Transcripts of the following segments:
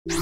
Hello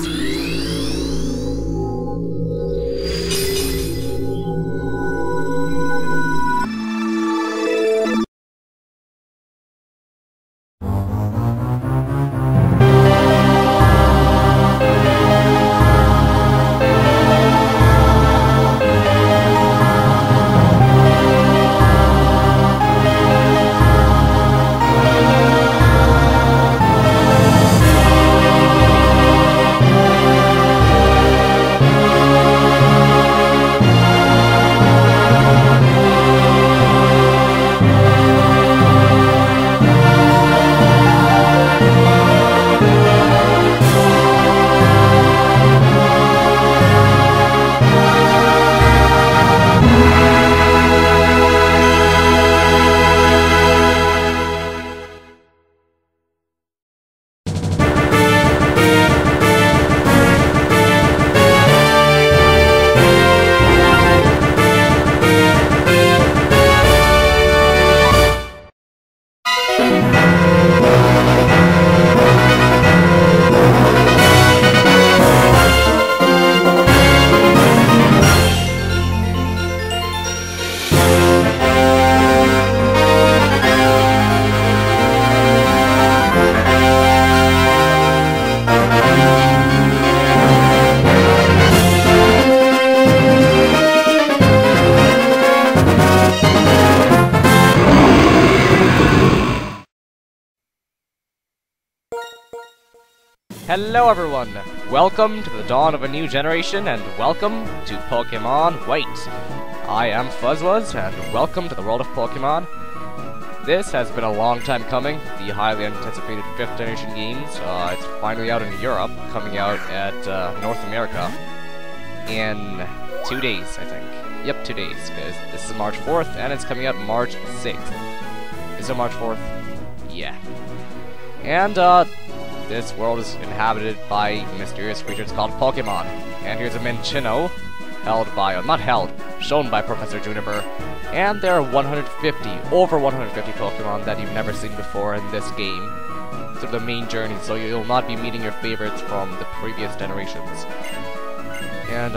everyone! Welcome to the dawn of a new generation, and welcome to Pokémon White. I am Fuzzwuzz, and welcome to the world of Pokémon. This has been a long time coming, the highly anticipated 5th generation games. It's finally out in Europe, coming out at North America in 2 days, I think. Yep, 2 days, because this is March 4th, and it's coming out March 6th. Is it March 4th? Yeah. And, this world is inhabited by mysterious creatures called Pokémon. And here's a Minccino, shown by Professor Juniper. And there are over 150 Pokémon that you've never seen before in this game. Through the main journey, so you'll not be meeting your favorites from the previous generations. And,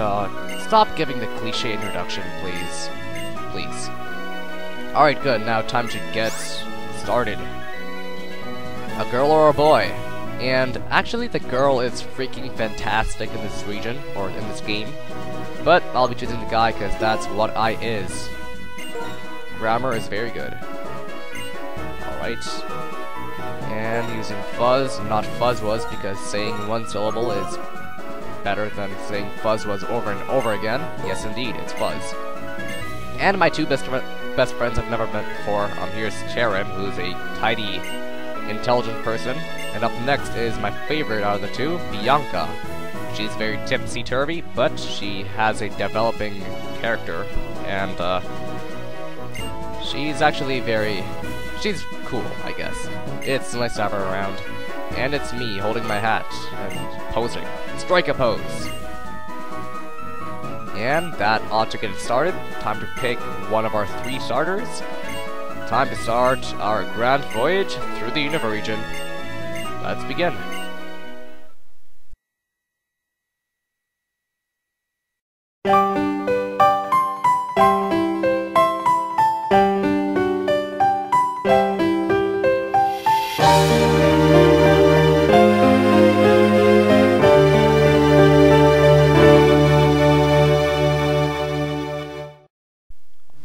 stop giving the cliche introduction, please. Please. Alright, good, now time to get started. A girl or a boy? And actually the girl is freaking fantastic in this region, or in this game. But I'll be choosing the guy because that's what I is. Grammar is very good. Alright. And using fuzz, not Fuzzwuzz, because saying one syllable is better than saying Fuzzwuzz over and over again. Yes indeed, it's fuzz. And my two best friends I've never met before. Here's Cherim, who's a tidy, intelligent person. And up next is my favorite out of the two, Bianca. She's very tipsy-turvy, but she has a developing character, and she's actually she's cool, I guess. It's nice to have her around. And it's me holding my hat and posing. Strike a pose! And that ought to get it started. Time to pick one of our 3 starters. Time to start our grand voyage through the Unova Region. Let's begin.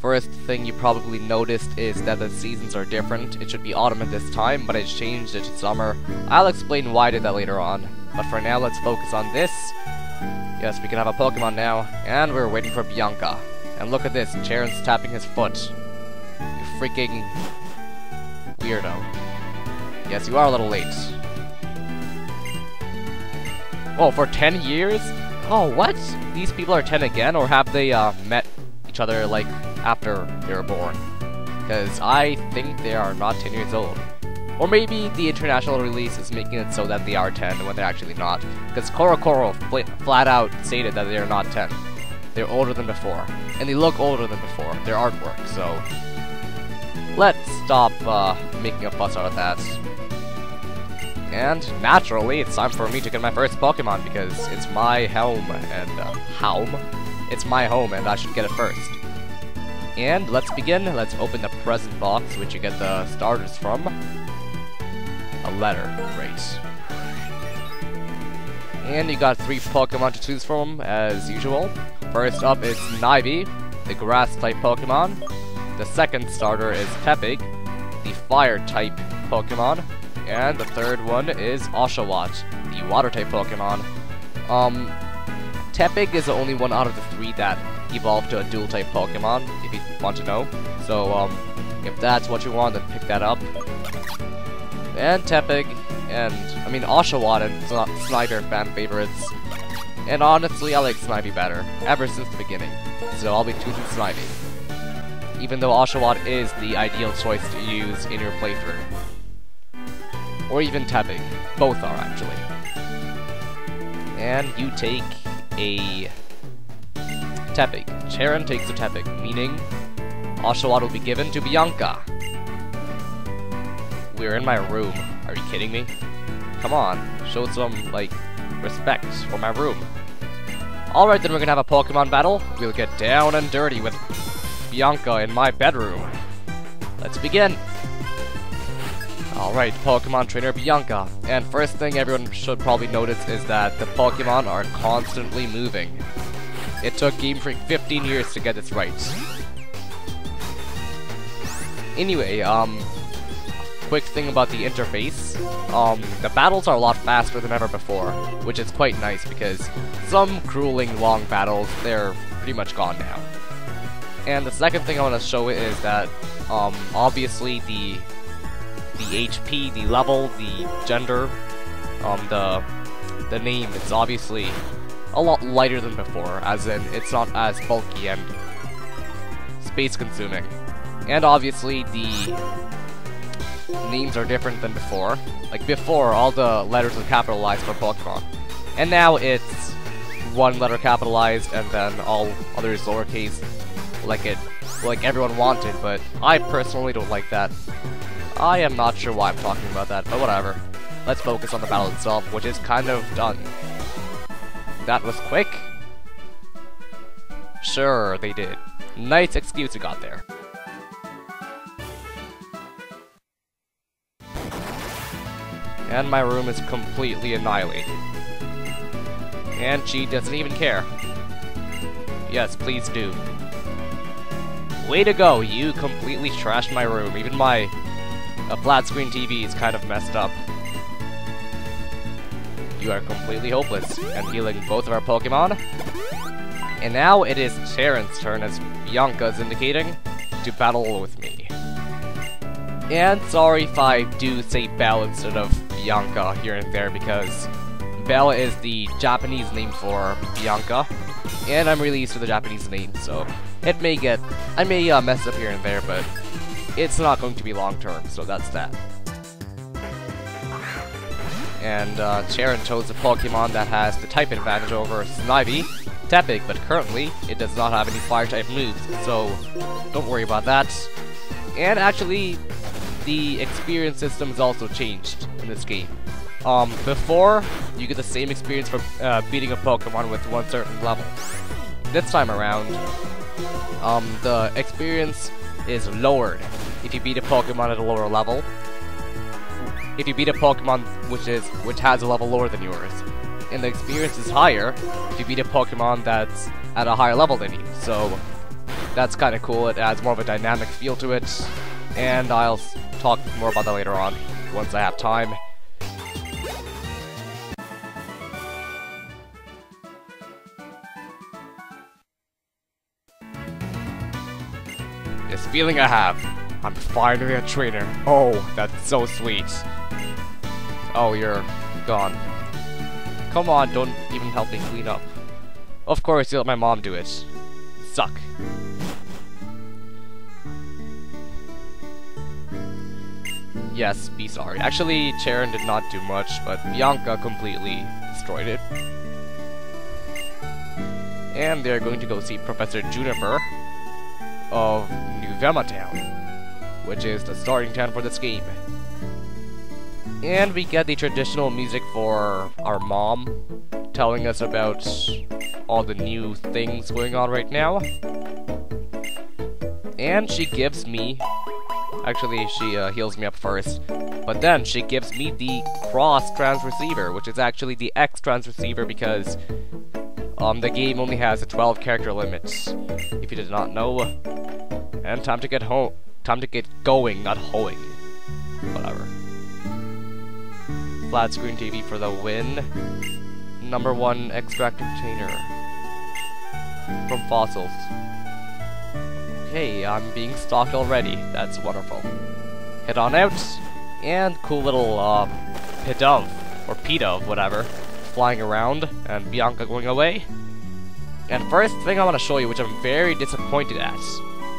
First thing you probably noticed is that the seasons are different. It should be autumn at this time, but it's changed it to summer. I'll explain why I did that later on. But for now, let's focus on this. Yes, we can have a Pokemon now, and we're waiting for Bianca. And look at this, Charon's tapping his foot. You freaking weirdo. Yes, you are a little late. Oh, for 10 years? Oh, what? These people are 10 again, or have they met each other, like, after they were born? Because I think they are not 10 years old. Or maybe the international release is making it so that they are 10 when they're actually not. Because Korokoro flat out stated that they are not 10. They're older than before. And they look older than before, their artwork, so let's stop making a fuss out of that. And naturally, it's time for me to get my first Pokemon because it's my home and it's my home and I should get it first. And let's begin. Let's open the present box, which you get the starters from. A letter, great. And you got 3 Pokemon to choose from, as usual. First up is Snivy, the grass-type Pokemon. The second starter is Tepig, the fire-type Pokemon. And the third one is Oshawott, the water-type Pokemon. Tepig is the only one out of the 3 that evolved to a dual-type Pokemon, if you want to know. So, if that's what you want, then pick that up. And Tepig, and, Oshawott and Snivy are fan favorites. And honestly, I like Snivy better, ever since the beginning. So I'll be choosing Snivy. Even though Oshawott is the ideal choice to use in your playthrough. Or even Tepig. Both are, actually. And you take a Tepig. Charon takes a Tepig, meaning Oshawott will be given to Bianca. We're in my room. Are you kidding me? Come on, show some, respect for my room. Alright, then we're gonna have a Pokemon battle. We'll get down and dirty with Bianca in my bedroom. Let's begin. Alright, Pokemon Trainer Bianca. And first thing everyone should probably notice is that the Pokemon are constantly moving. It took Game Freak 15 years to get this right. Anyway, quick thing about the interface. The battles are a lot faster than ever before, which is quite nice because some grueling long battles, they're pretty much gone now. And the second thing I want to show is that, obviously the HP, the level, the gender, the name, it's obviously a lot lighter than before, as in it's not as bulky and space consuming. And obviously the names are different than before. Like before, all the letters were capitalized for Pokemon. And now it's one letter capitalized and then all others lowercase, like everyone wanted, but I personally don't like that. I am not sure why I'm talking about that, but whatever. Let's focus on the battle itself, which is kind of done. That was quick? Sure, they did. Nice excuse you got there. And my room is completely annihilated. And she doesn't even care. Yes, please do. Way to go, you completely trashed my room. Even my flat screen TV is kind of messed up. You are completely hopeless, and healing both of our Pokemon. And now it is Charon's turn, as Bianca is indicating, to battle with me. And sorry if I do say Belle instead of Bianca here and there, because Belle is the Japanese name for Bianca, and I'm really used to the Japanese name, so I may mess up here and there, but it's not going to be long term, so that's that. And Charon chose a Pokemon that has the type advantage over Snivy, Tepig, but currently it does not have any fire-type moves, so don't worry about that. And actually, the experience system is also changed in this game. Before, you get the same experience for beating a Pokemon with one certain level. This time around, the experience is lowered if you beat a Pokemon at a lower level. If you beat a Pokemon which has a level lower than yours. And the experience is higher if you beat a Pokemon that's at a higher level than you. So that's kind of cool. It adds more of a dynamic feel to it. And I'll talk more about that later on, once I have time. This feeling I have, I'm finally a trainer. Oh, that's so sweet. Oh, you're gone. Come on, don't even help me clean up. Of course, you let my mom do it. Suck. Yes, be sorry. Actually, Charon did not do much, but Bianca completely destroyed it. And they're going to go see Professor Juniper of Nuvema Town, which is the starting town for this game. And we get the traditional music for our mom, telling us about all the new things going on right now. And she gives me... Actually, she heals me up first. But then she gives me the cross transreceiver, which is actually the X transreceiver because the game only has a 12 character limit. If you did not know. And time to get home. Time to get going, not hoeing. Whatever. Flat screen TV for the win. Number 1 extract container. From fossils. Okay, I'm being stalked already. That's wonderful. Head on out. And cool little, Pidove, or Pidove, whatever, flying around, and Bianca going away. And first thing I want to show you, which I'm very disappointed at,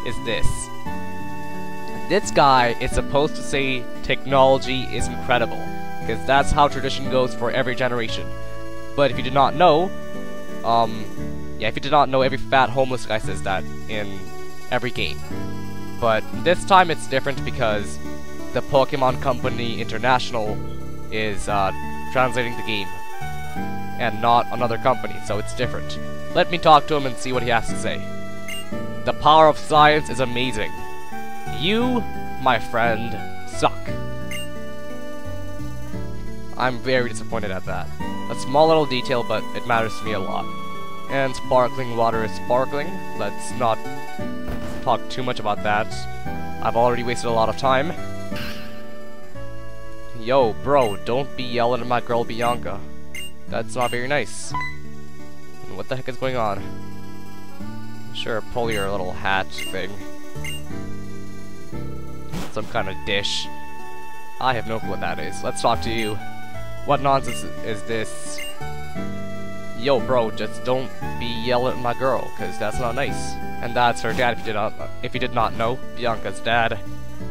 is this. This guy is supposed to say technology is incredible, because that's how tradition goes for every generation. But if you did not know, if you did not know, every fat homeless guy says that in every game. But this time it's different because the Pokemon Company International is translating the game, and not another company, so it's different. Let me talk to him and see what he has to say. The power of science is amazing. You, my friend, suck. I'm very disappointed at that. A small little detail, but it matters to me a lot. And sparkling water is sparkling. Let's not talk too much about that. I've already wasted a lot of time. Yo, bro, don't be yelling at my girl Bianca. That's not very nice. What the heck is going on? Sure, pull your little hat thing. Some kind of dish. I have no clue what that is. Let's talk to you. What nonsense is this? Yo, bro, just don't be yelling at my girl, because that's not nice. And that's her dad, if you did not know. Bianca's dad.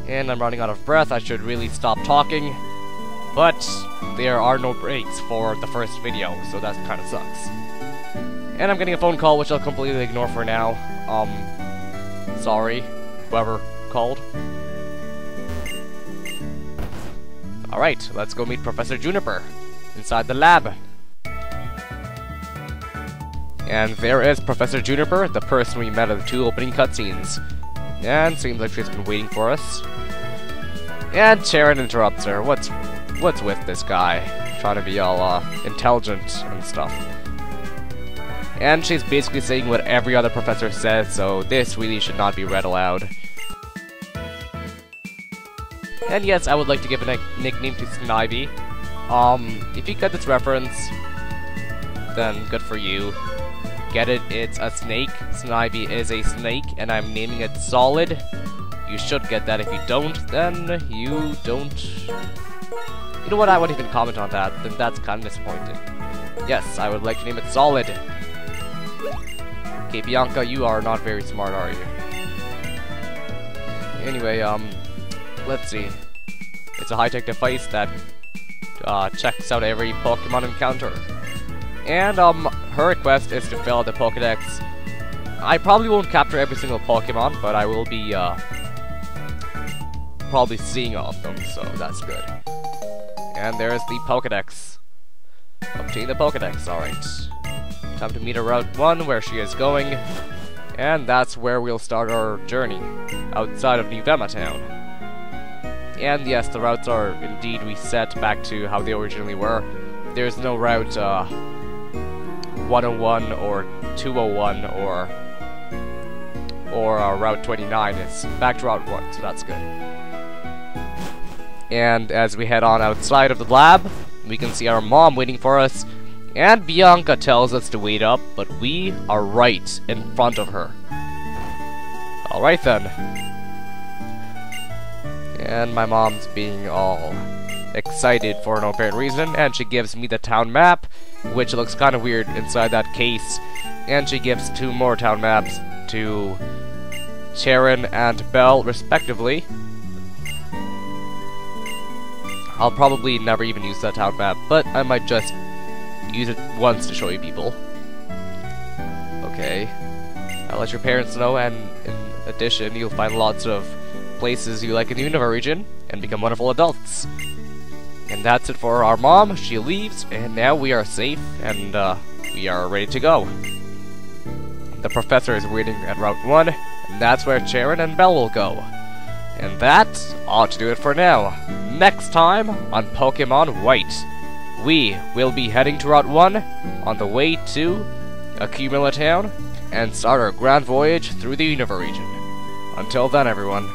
And I'm running out of breath. I should really stop talking. But there are no breaks for the first video, so that kind of sucks. And I'm getting a phone call, which I'll completely ignore for now. Sorry, whoever called. Alright, let's go meet Professor Juniper inside the lab. And there is Professor Juniper, the person we met at the 2 opening cutscenes. And seems like she's been waiting for us. And Sharon interrupts her. What's with this guy? Trying to be all, intelligent and stuff. And she's basically saying what every other professor says, so this really should not be read aloud. And yes, I would like to give a nickname to Snivy. If you get this reference, then good for you. Get it? It's a snake. Snivy is a snake, and I'm naming it Solid. You should get that. If you don't, then you don't... You know what, I won't even comment on that, then that's kind of disappointing. Yes, I would like to name it Solid. Okay, Bianca, you are not very smart, are you? Anyway, let's see. It's a high-tech device that, checks out every Pokemon encounter. And, her request is to fill out the Pokédex. I probably won't capture every single Pokemon, but I will be, probably seeing all of them, so that's good. And there's the Pokédex. Obtain the Pokédex, alright. Time to meet her Route 1, where she is going. And that's where we'll start our journey, outside of Nuvema Town. And yes, the routes are indeed reset back to how they originally were. There's no Route 101 or 201 or Route 29. It's back to Route 1, so that's good. And as we head on outside of the lab, we can see our mom waiting for us. And Bianca tells us to wait up, but we are right in front of her. Alright then. And my mom's being all excited for no apparent reason, and she gives me the town map, which looks kind of weird inside that case. And she gives 2 more town maps to Sharon and Belle, respectively. I'll probably never even use that town map, but I might just use it once to show you people. Okay. I'll let your parents know, and in addition, you'll find lots of places you like in the Unova region, and become wonderful adults. And that's it for our mom. She leaves, and now we are safe, and we are ready to go. The professor is waiting at Route 1, and that's where Sharon and Belle will go. And that ought to do it for now. Next time on Pokémon White, we will be heading to Route 1 on the way to Nuvema Town and start our grand voyage through the Unova Region. Until then, everyone.